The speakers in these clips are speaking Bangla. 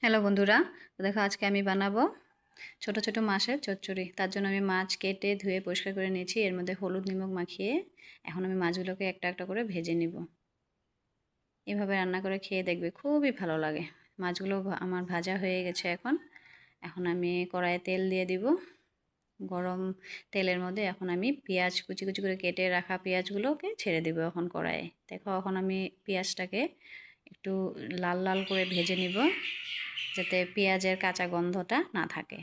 হ্যালো বন্ধুরা, তো দেখো আজকে আমি বানাবো ছোট ছোট মাছের চচ্চড়ি। তার জন্য আমি মাছ কেটে ধুয়ে পরিষ্কার করে নিয়েছি। এর মধ্যে হলুদ নিমক মাখিয়ে এখন আমি মাছগুলোকে একটা একটা করে ভেজে নিব। এভাবে রান্না করে খেয়ে দেখবে, খুবই ভালো লাগে। মাছগুলো আমার ভাজা হয়ে গেছে। এখন এখন আমি কড়াইয়ে তেল দিয়ে দিব। গরম তেলের মধ্যে এখন আমি পেঁয়াজ কুচি কুচি করে কেটে রাখা পেঁয়াজগুলোকে ছেড়ে দিব এখন কড়াইয়ে। দেখো এখন আমি পেঁয়াজটাকে একটু লাল লাল করে ভেজে নিব, যাতে পেঁয়াজের কাঁচা গন্ধটা না থাকে।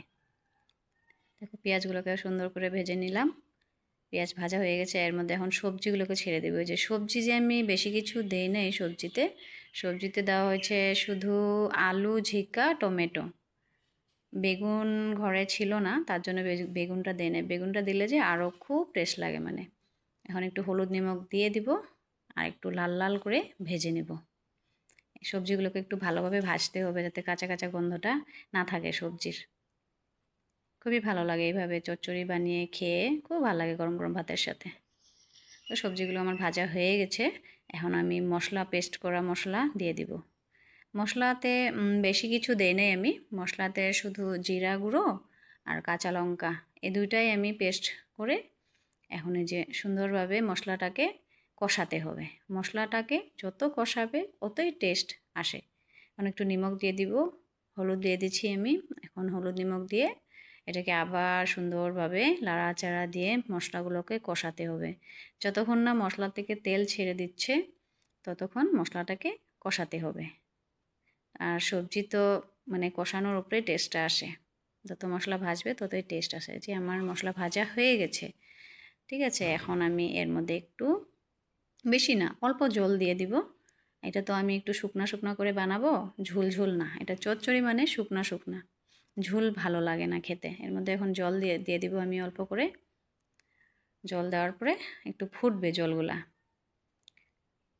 দেখো পেঁয়াজগুলোকে সুন্দর করে ভেজে নিলাম। পেঁয়াজ ভাজা হয়ে গেছে। এর মধ্যে এখন সবজিগুলোকে ছেড়ে দেবো। যে সবজি যে আমি বেশি কিছু দেই না এই সবজিতে দেওয়া হয়েছে শুধু আলু, ঝিকা, টমেটো। বেগুন ঘরে ছিল না, তার জন্য বেগুনটা দেয় না। বেগুনটা দিলে যে আরও খুব টেস্ট লাগে। মানে এখন একটু হলুদ নিমক দিয়ে দিব আর একটু লাল লাল করে ভেজে নেব। সবজিগুলোকে একটু ভালোভাবে ভাজতে হবে, যাতে কাঁচা কাঁচা গন্ধটা না থাকে সবজির। খুবই ভালো লাগে এইভাবে চচ্চড়ি বানিয়ে খেয়ে, খুব ভালো লাগে গরম গরম ভাতের সাথে। তো সবজিগুলো আমার ভাজা হয়ে গেছে। এখন আমি পেস্ট করা মশলা দিয়ে দিব। মশলাতে বেশি কিছু দেই নাই আমি। মশলাতে শুধু জিরা গুঁড়ো আর কাঁচা লঙ্কা, এই দুইটাই আমি পেস্ট করে এখন এই যে সুন্দরভাবে মশলাটাকে কষাতে হবে। মশলাটাকে যত কষাবে অতই টেস্ট আসে। এখন একটু নিমক দিয়ে দিব, হলুদ দিয়ে দিচ্ছি আমি। এখন হলুদ নিমক দিয়ে এটাকে আবার সুন্দরভাবে লাড়াচাড়া দিয়ে মশলাগুলোকে কষাতে হবে। যতক্ষণ না মশলা থেকে তেল ছেড়ে দিচ্ছে ততক্ষণ মশলাটাকে কষাতে হবে। আর সবজি তো মানে কষানোর উপরে টেস্টটা আসে। যত মশলা ভাজবে ততই টেস্ট আসে। যে আমার মশলা ভাজা হয়ে গেছে, ঠিক আছে। এখন আমি এর মধ্যে একটু, বেশি না, অল্প জল দিয়ে দিব। এটা তো আমি একটু শুকনা শুকনা করে বানাবো, ঝুল ঝুল না। এটা চচ্চড়ি মানে শুকনা শুকনা, ঝুল ভালো লাগে না খেতে। এর মধ্যে এখন জল দিয়ে দিয়ে দিব আমি অল্প করে। জল দেওয়ার পরে একটু ফুটবে জলগুলা।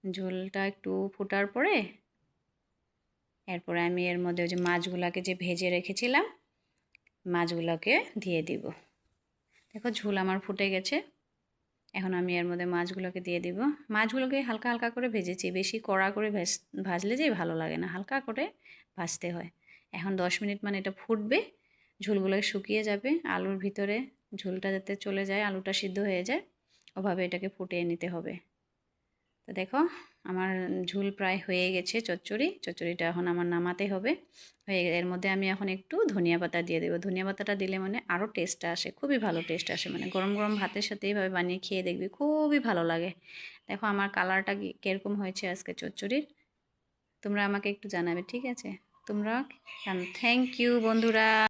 ঝোলটা একটু ফুটার পরে এরপরে আমি এর মধ্যে ওই যে মাছগুলাকে যে ভেজে রেখেছিলাম মাছগুলোকে দিয়ে দিব। দেখো ঝোল আমার ফুটে গেছে। এখন আমি এর মধ্যে মাছগুলোকে দিয়ে দিব। মাছগুলোকে হালকা হালকা করে ভেজেছি, বেশি কড়া করে ভাজলে যে ভালো লাগে না, হালকা করে ভাজতে হয়। এখন 10 মিনিট মানে এটা ফুটবে, ঝোলগুলো শুকিয়ে যাবে। আলুর ভিতরে ঝোলটা যাতে চলে যায়, আলুটা সিদ্ধ হয়ে যায়, ওভাবে এটাকে ফুটিয়ে নিতে হবে। তো দেখো আমার ঝোল প্রায় হয়ে গেছে। চচ্চড়িটা এখন আমার নামাতে হবে। এর মধ্যে আমি এখন একটু ধনিয়া পাতা দিয়ে দেবো। ধনিয়া পাতাটা দিলে মানে আরও টেস্টটা আসে, খুবই ভালো টেস্ট আসে। মানে গরম গরম ভাতের সাথে এইভাবে বানিয়ে খেয়ে দেখবি, খুবই ভালো লাগে। দেখো আমার কালারটা কীরকম হয়েছে আজকে চচ্চড়ির, তোমরা আমাকে একটু জানাবে, ঠিক আছে? তোমরা থ্যাংক ইউ বন্ধুরা।